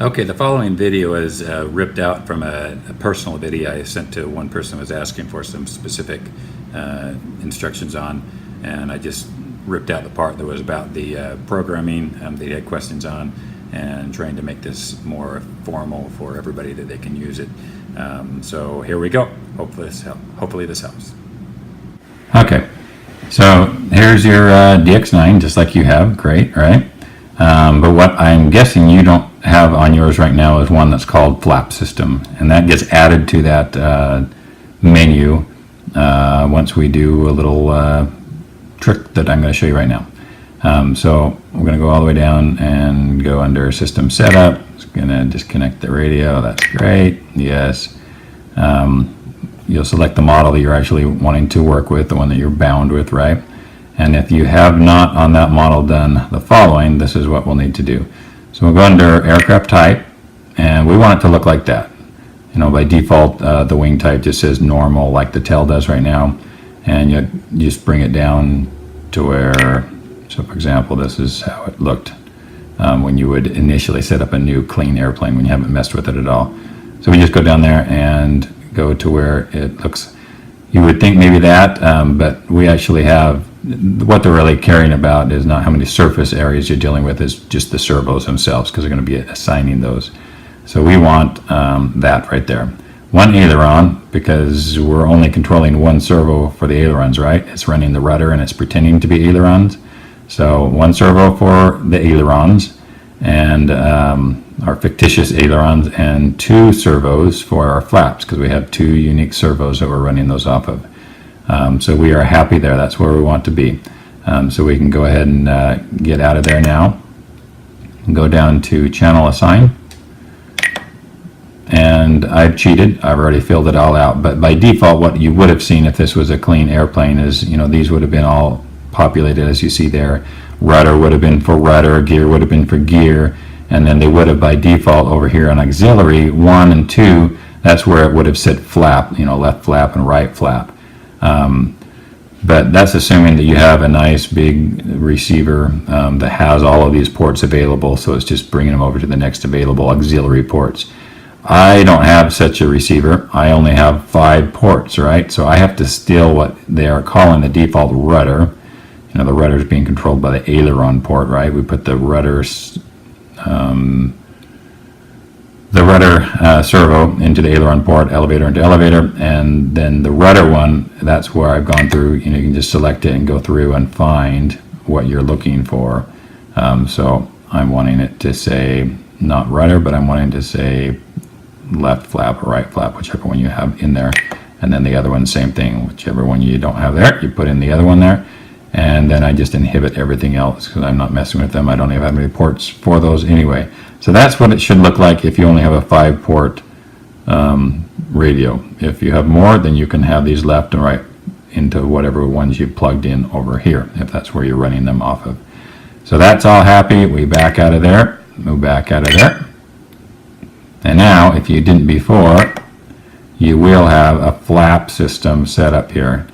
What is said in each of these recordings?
Okay, the following video is ripped out from a personal video I sent to one person who was asking for some specific instructions on, and I just ripped out the part that was about the programming that he had questions on, and trying to make this more formal for everybody that they can use it. So here we go. Hopefully this helps. Okay, so here's your DX9, just like you have. Great, right? But what I'm guessing you don't have on yours right now is one that's called Flap System, and that gets added to that menu once we do a little trick that I'm going to show you right now. So we're going to go all the way down and go under System Setup. It's going to disconnect the radio. That's great. Yes. You'll select the model that you're actually wanting to work with, the one that you're bound with, right? And if you have not on that model done the following, this is what we'll need to do. So we'll go under Aircraft Type, and we want it to look like that. You know, by default, the wing type just says normal, like the tail does right now, and you just bring it down to where, so for example, this is how it looked when you would initially set up a new clean airplane when you haven't messed with it at all. So we just go down there and go to where it looks, you would think maybe that, but we actually have, what they're really caring about is not how many surface areas you're dealing with, is just the servos themselves, because they're going to be assigning those. So we want that right there. One aileron, because we're only controlling one servo for the ailerons, right? It's running the rudder and it's pretending to be ailerons. So one servo for the ailerons and our fictitious ailerons, and two servos for our flaps, because we have two unique servos that we're running those off of. So we are happy there. That's where we want to be. So we can go ahead and get out of there now. Go down to Channel Assign. And I've cheated. I've already filled it all out. But by default, what you would have seen if this was a clean airplane is, you know, these would have been all populated as you see there. Rudder would have been for rudder, gear would have been for gear, and then they would have by default over here on auxiliary 1 and 2, that's where it would have said flap, you know, left flap and right flap. But that's assuming that you have a nice big receiver that has all of these ports available, so it's just bringing them over to the next available auxiliary ports. I don't have such a receiver. I only have 5 ports, right? So I have to steal what they are calling the default rudder. You know, the rudder is being controlled by the aileron port, right? We put the rudder servo into the aileron port, elevator into elevator, and then the rudder one, that's where I've gone through. You know, you can just select it and go through and find what you're looking for. So I'm wanting it to say not rudder, but I'm wanting to say left flap or right flap, whichever one you have in there. And then the other one, same thing, whichever one you don't have there, you put in the other one there. And then I just inhibit everything else because I'm not messing with them. I don't even have any ports for those anyway. So that's what it should look like if you only have a 5-port radio. If you have more, then you can have these left and right into whatever ones you plugged in over here, if that's where you're running them off of. So that's all happy. We back out of there, move back out of there. And now, if you didn't before, you will have a flap system set up here.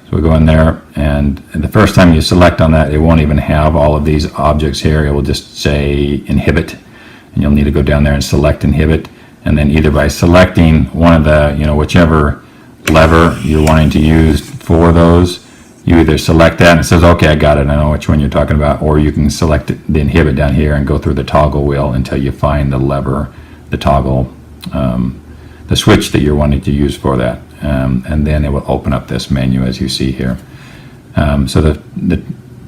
So we go in there, and the first time you select on that, it won't even have all of these objects here. It will just say inhibit, and you'll need to go down there and select inhibit, and then either by selecting one of the, you know, whichever lever you're wanting to use for those, you either select that and it says, okay, I got it, I know which one you're talking about, or you can select the inhibit down here and go through the toggle wheel until you find the lever, the toggle, the switch that you're wanting to use for that. And then it will open up this menu as you see here. So the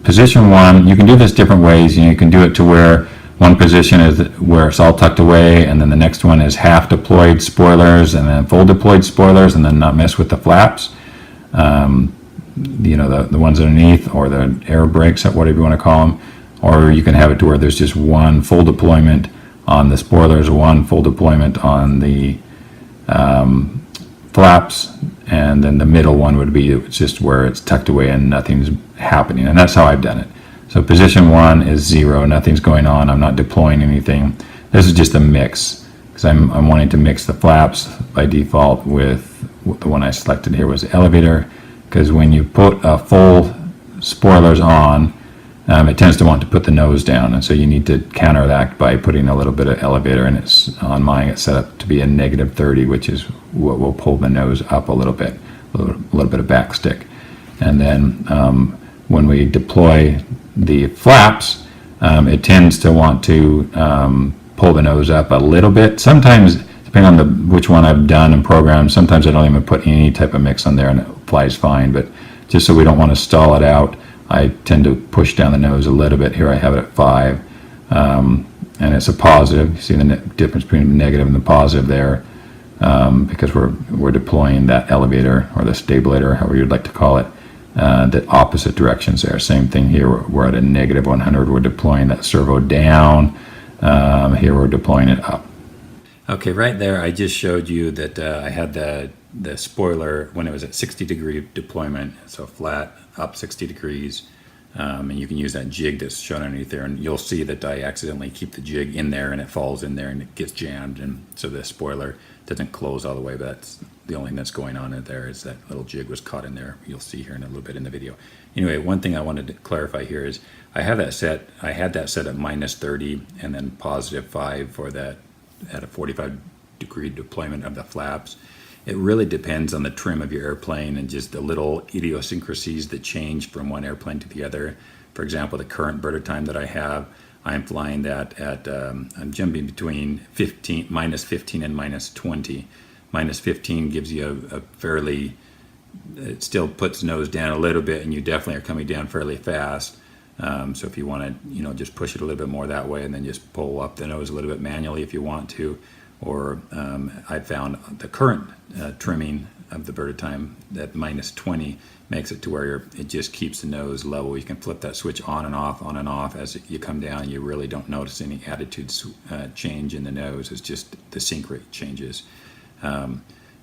position 1, you can do this different ways. You can do it to where one position is where it's all tucked away, and then the next one is half deployed spoilers, and then full deployed spoilers, and then not mess with the flaps. You know, the ones underneath, or the air brakes, whatever you want to call them. Or you can have it to where there's just one full deployment on the spoilers, one full deployment on the flaps, and then the middle one would be just where it's tucked away and nothing's happening. And that's how I've done it. So position 1 is 0, nothing's going on, I'm not deploying anything. This is just a mix, because I'm wanting to mix the flaps by default with the one I selected here was elevator, because when you put a full spoilers on, it tends to want to put the nose down, and so you need to counter that by putting a little bit of elevator, and it's on mine it's set up to be a -30, which is what will pull the nose up a little bit, a little bit of backstick. And then when we deploy the flaps, it tends to want to pull the nose up a little bit. Sometimes, depending on which one I've done and programmed, sometimes I don't even put any type of mix on there and it flies fine. But just so we don't want to stall it out, I tend to push down the nose a little bit. Here I have it at 5, and it's a positive. You see the difference between the negative and the positive there, because we're deploying that elevator or the stabilator, however you'd like to call it, the opposite directions there. Same thing here. We're at a -100. We're deploying that servo down. Here we're deploying it up. Okay, right there I just showed you that I had the spoiler when it was at 60-degree deployment, so flat up 60 degrees, and you can use that jig that's shown underneath there, and you'll see that I accidentally keep the jig in there and it falls in there and it gets jammed, and so the spoiler doesn't close all the way, but that's the only thing that's going on in there is that little jig was caught in there. You'll see here in a little bit in the video. Anyway, one thing I wanted to clarify here is I had that set at -30 and then +5 for that at a 45-degree deployment of the flaps. It really depends on the trim of your airplane and just the little idiosyncrasies that change from one airplane to the other. For example, the current bird time that I have, I'm flying that at, I'm jumping between -15 and -20. -15 gives you a fairly, it still puts nose down a little bit, and you definitely are coming down fairly fast. So if you want to, just push it a little bit more that way, and then just pull up the nose a little bit manually if you want to. Or I found the current trimming of the bird of time at -20 makes it to where it just keeps the nose level. You can flip that switch on and off as you come down. You really don't notice any attitude change in the nose. It's just the sync rate changes.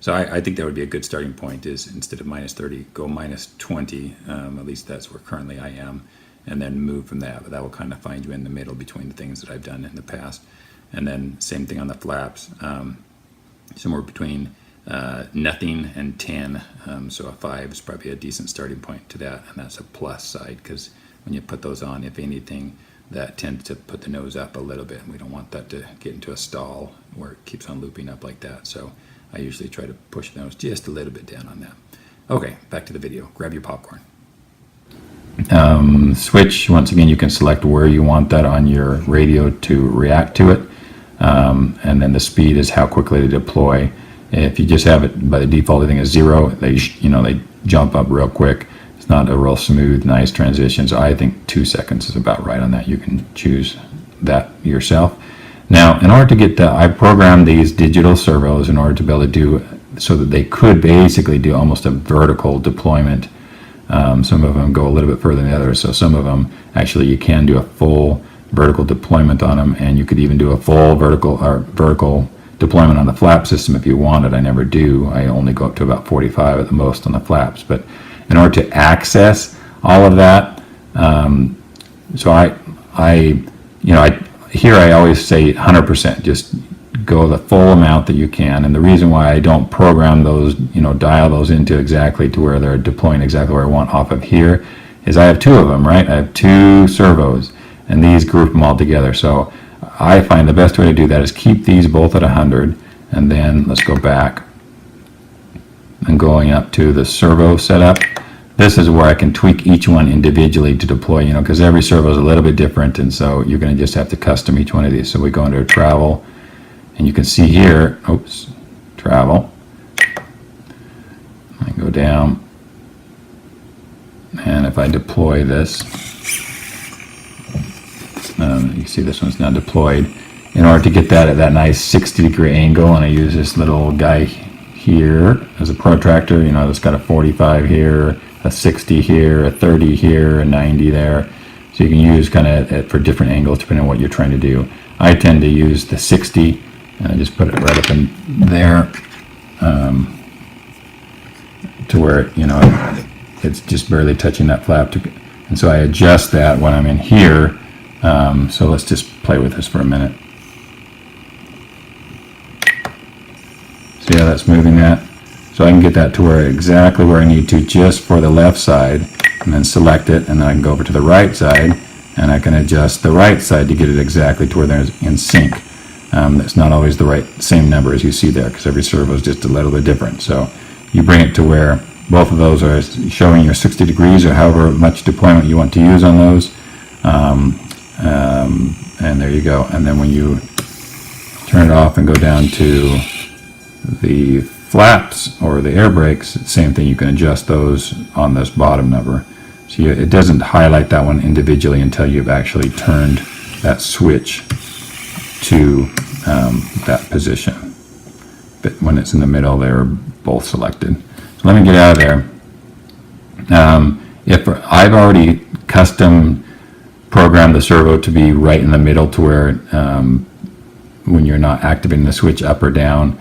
So I think that would be a good starting point, is instead of -30, go -20. At least that's where currently I am. And then move from that. But that will kind of find you in the middle between the things that I've done in the past. And then same thing on the flaps, somewhere between nothing and 10. So a 5 is probably a decent starting point to that, and that's a plus side, because when you put those on, if anything, that tends to put the nose up a little bit. We don't want that to get into a stall where it keeps on looping up like that. So I usually try to push the nose just a little bit down on that. Okay, back to the video. Grab your popcorn. Switch, once again, you can select where you want that on your radio to react to it. And then the speed is how quickly they deploy. If you just have it by the default, everything is 0. They jump up real quick. It's not a real smooth, nice transition. So I think 2 seconds is about right on that. You can choose that yourself. Now, in order to get I programmed these digital servos in order to be able to do so that they could basically do almost a vertical deployment. Some of them go a little bit further than the others. So some of them actually you can do a full vertical deployment on them, and you could even do a full vertical deployment on the flap system if you wanted. I never do. I only go up to about 45 at the most on the flaps. But in order to access all of that, so here I always say 100%. Just go the full amount that you can. And the reason why I don't program those, dial those into exactly to where they're deploying exactly where I want off of here, is I have 2 of them, right? I have 2 servos, and these group them all together. So I find the best way to do that is keep these both at 100, and then let's go back and going up to the servo setup. This is where I can tweak each one individually to deploy, because every servo is a little bit different, and so you're going to just have to custom each one of these. So we go into travel, and you can see here, travel. I go down, and if I deploy this, you see this one's now deployed. In order to get that at that nice 60-degree angle, and I use this little guy here as a protractor, that's got a 45 here, a 60 here, a 30 here, a 90 there. So you can use kind of for different angles depending on what you're trying to do. I tend to use the 60, and I just put it right up in there to where, it's just barely touching that flap. And so I adjust that when I'm in here. So let's just play with this for a minute. See how that's moving that? So I can get that to exactly where I need to just for the left side, and then select it, and then I can go over to the right side, and I can adjust the right side to get it exactly to where they're in sync. That's not always the same number as you see there, because every servo is just a little bit different. So you bring it to where both of those are showing your 60 degrees or however much deployment you want to use on those. And there you go. And then when you turn it off and go down to the flaps or the air brakes, same thing, you can adjust those on this bottom number. So it doesn't highlight that one individually until you've actually turned that switch to that position. But when it's in the middle, they're both selected. So let me get out of there. If I've already custom programmed the servo to be right in the middle to where when you're not activating the switch up or down,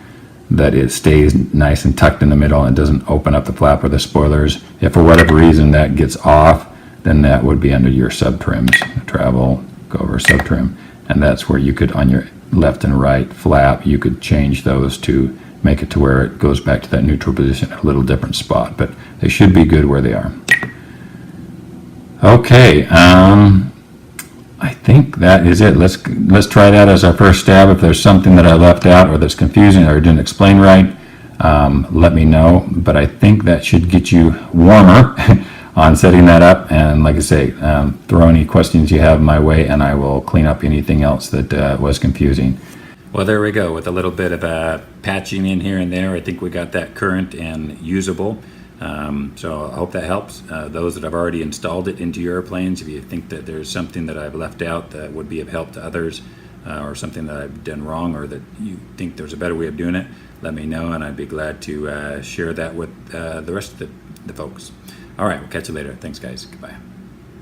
that it stays nice and tucked in the middle and doesn't open up the flap or the spoilers. If for whatever reason that gets off, then that would be under your sub trims. Travel, go over sub trim, and that's where you could, on your left and right flap, you could change those to make it to where it goes back to that neutral position, a little different spot, but they should be good where they are. Okay, I think that is it. Let's try that as our first stab. If there's something that I left out or that's confusing or didn't explain right, let me know. But I think that should get you warmer on setting that up. And like I say, throw any questions you have my way, and I will clean up anything else that was confusing. Well, there we go. With a little bit of patching in here and there, I think we got that current and usable. So I hope that helps. Those that have already installed it into your airplanes, if you think that there's something that I've left out that would be of help to others, or something that I've done wrong, or that you think there's a better way of doing it, let me know, and I'd be glad to share that with the rest of the folks. All right, we'll catch you later. Thanks, guys. Goodbye.